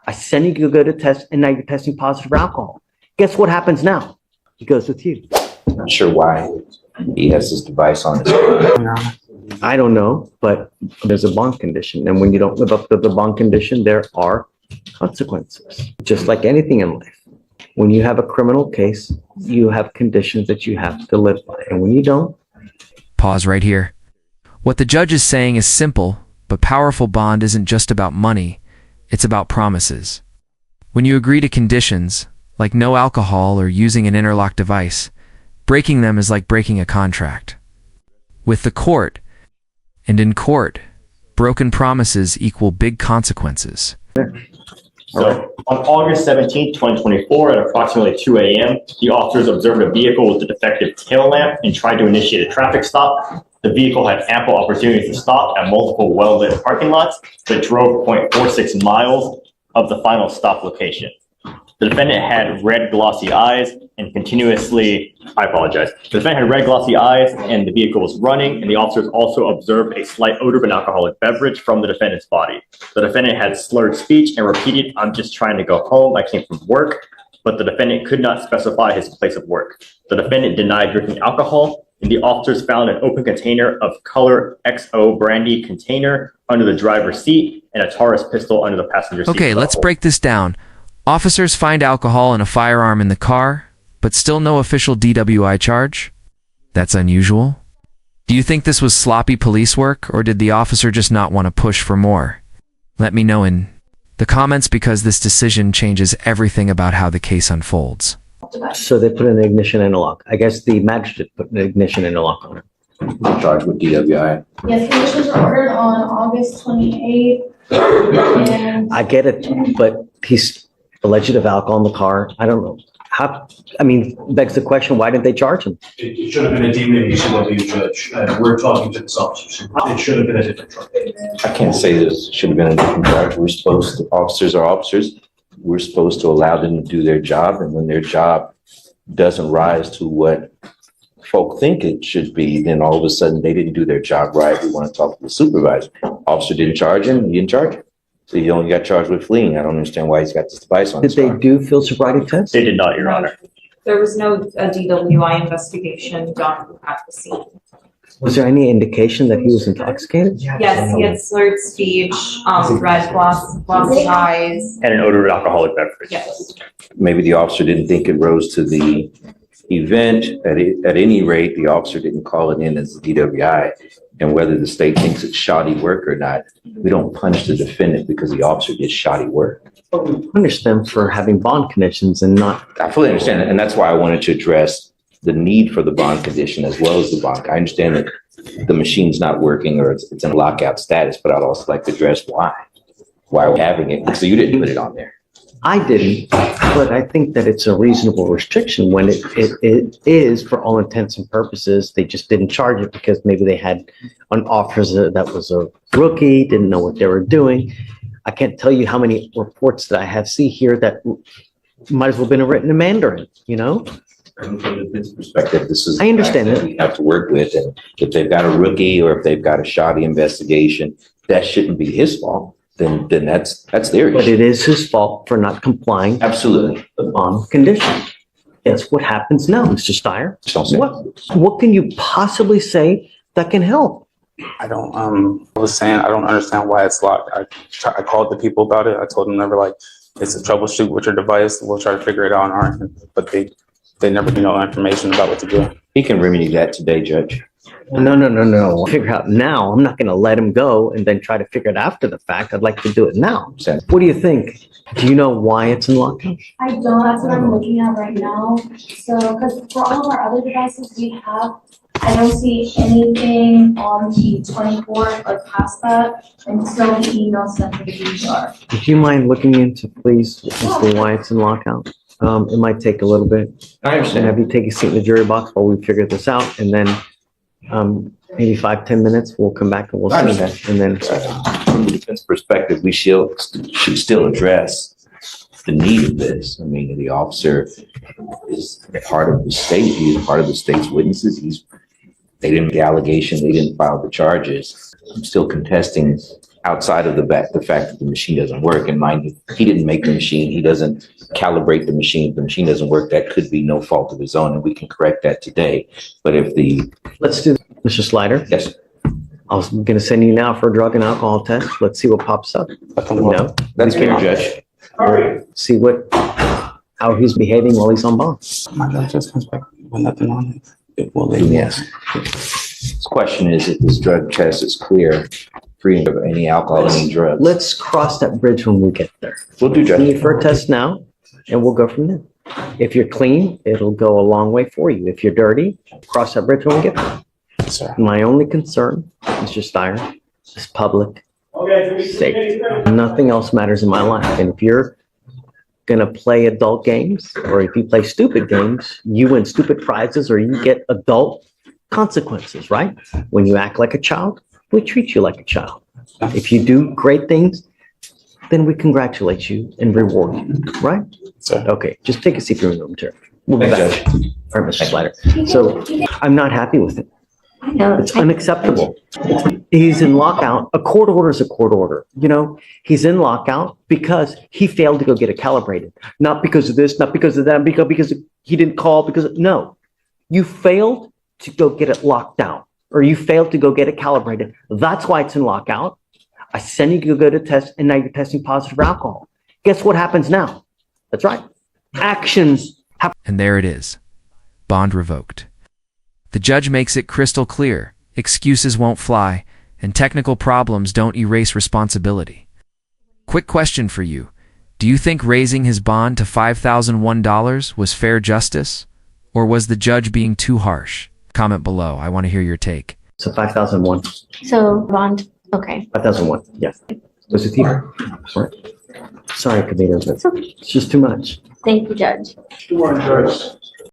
I send you to go to test, and now you're testing positive for alcohol. Guess what happens now? He goes with you. Not sure why he has this device on his phone. I don't know, but there's a bond condition. And when you don't live up to the bond condition, there are consequences, just like anything in life. When you have a criminal case, you have conditions that you have to live by. And when you don't. Pause right here. What the judge is saying is simple, but powerful. Bond isn't just about money. It's about promises. When you agree to conditions, like no alcohol or using an interlock device, breaking them is like breaking a contract. With the court, and in court, broken promises equal big consequences. So on August 17, 2024, at approximately 2 a.m., the officers observed a vehicle with a defective tail lamp and tried to initiate a traffic stop. The vehicle had ample opportunities to stop at multiple well-lit parking lots, but drove 0.46 miles of the final stop location. The defendant had red glossy eyes and continuously, I apologize. The defendant had red glossy eyes and the vehicle was running, and the officers also observed a slight odor of an alcoholic beverage from the defendant's body. The defendant had slurred speech and repeated, "I'm just trying to go home. I came from work," but the defendant could not specify his place of work. The defendant denied drinking alcohol, and the officers found an open container of color XO brandy container under the driver's seat and a Taurus pistol under the passenger seat. Okay, let's break this down. Officers find alcohol and a firearm in the car, but still no official DWI charge? That's unusual. Do you think this was sloppy police work, or did the officer just not want to push for more? Let me know in the comments, because this decision changes everything about how the case unfolds. So they put an ignition interlock. I guess the magistrate put an ignition interlock on it. Charged with DWI. Yes, conditions were ordered on August 28th. And I get it, but he's alleged of alcohol in the car. I don't know. How, I mean, begs the question, why didn't they charge him? It should have been a DWI judge. We're talking to this officer. It should have been a different charge. I can't say this should have been a different charge. We're supposed to, officers are officers. We're supposed to allow them to do their job. And when their job doesn't rise to what folk think it should be, then all of a sudden they didn't do their job right. We want to talk to the supervisor. Officer didn't charge him. He didn't charge him. So he only got charged with fleeing. I don't understand why he's got this device on his Did they car. do field sobriety tests? They did not, Your Honor. There was no DWI investigation done at the scene. Was there any indication that he was intoxicated? Yes, he had slurred speech, red glossy eyes. And an odor of alcoholic beverage. Yes. Maybe the officer didn't think it rose to the event. At any rate, the officer didn't call it in as a DWI. And whether the state thinks it's shoddy work or not, we don't punish the defendant because the officer did shoddy work. Punish them for having bond conditions and not. I fully understand that. And that's why I wanted to address the need for the bond condition as well as the bond. I understand that the machine's not working or it's in a lockout status, but I'd also like to address why we're having it. So you didn't put it on there. I didn't, but I think that it's a reasonable restriction when it is, for all intents and purposes. They just didn't charge it because maybe they had an officer that was a rookie, didn't know what they were doing. I can't tell you how many reports that I have see here that might as well have been written in Mandarin, you know? From the defense perspective, this is I understand that we have to work with. And if they've got a rookie or if they've got a shoddy investigation, that shouldn't be his fault. Then that's their But issue. it is his fault for not complying Absolutely. with the bond condition. That's what happens now, Mr. Steyer. Just don't say What can you possibly say that can help? I don't, I was saying, I don't understand why it's locked. I called the people about it. I told them never, like, it's a troubleshoot with your device. We'll try to figure it out on our end. But they never give no information about what to do. He can remedy that today, Judge. No. Figure out now. I'm not going to let him go and then try to figure it after the fact. I'd like to do it now. What do you think? Do you know why it's in lockdown? I don't, that's what I'm looking at right now. So, because for all of our other devices we have, I don't see anything on the 24th or past that until the email sent to the DVR. Would you mind looking into, please, as to why it's in lockout? It might take a little bit. I And understand. have you take a seat in the jury box while we figure this out, and then maybe 5-10 minutes, we'll come back and we'll I see. understand. And then, From the defense perspective, we should still address the need of this. I mean, the officer is part of the state. He's part of the state's witnesses. They didn't make the allegation. They didn't file the charges. I'm still contesting outside of the fact that the machine doesn't work. And mind you, he didn't make the machine. He doesn't calibrate the machine. If the machine doesn't work, that could be no fault of his own, and we can correct that today. But if Let's do, Mr. Slider. yes, I was gonna send you now for a drug and alcohol test. Let's see what pops up. No, that's fair, Judge. see how he's behaving while he's on bond. My judge just comes back with nothing on it. It will leave. Yes. This question is if this drug test is clear, free of any alcohol, any drugs. Let's cross that bridge when we get there. We'll do, Send you Judge. for a test now, and we'll go from there. If you're clean, it'll go a long way for you. If you're dirty, cross that bridge when we get there. Sir. My only concern, Mr. Steyer, is public safety. Nothing else matters in my life. And if you're gonna play adult games, or if you play stupid games, you win stupid prizes or you get adult consequences, right? When you act like a child, we treat you like a child. If you do great things, then we congratulate you and reward you, right? Sir. Okay, just take a seat for a room, chair. We'll be Thanks, back. All right, Mr. Slider. So I'm not happy with it. I know. It's unacceptable. He's in lockout. A court order is a court order. You know, he's in lockout because he failed to go get it calibrated. Not because of this, not because of that, because he didn't call, no. You failed to go get it locked down, or you failed to go get it calibrated. That's why it's in lockout. I send you to go to test, and now you're testing positive for alcohol. Guess what happens now? That's right. Actions happen. And there it is. Bond revoked. The judge makes it crystal clear. Excuses won't fly, and technical problems don't erase responsibility. Quick question for you. Do you think raising his bond to $5,001 was fair justice? Or was the judge being too harsh? Comment below. I want to hear your take. So 5,001. So bond, okay. 5,001. Yes. Was it here? Sorry, Kavita, but It's okay. it's just too much. Thank you, Judge. Sure, Judge.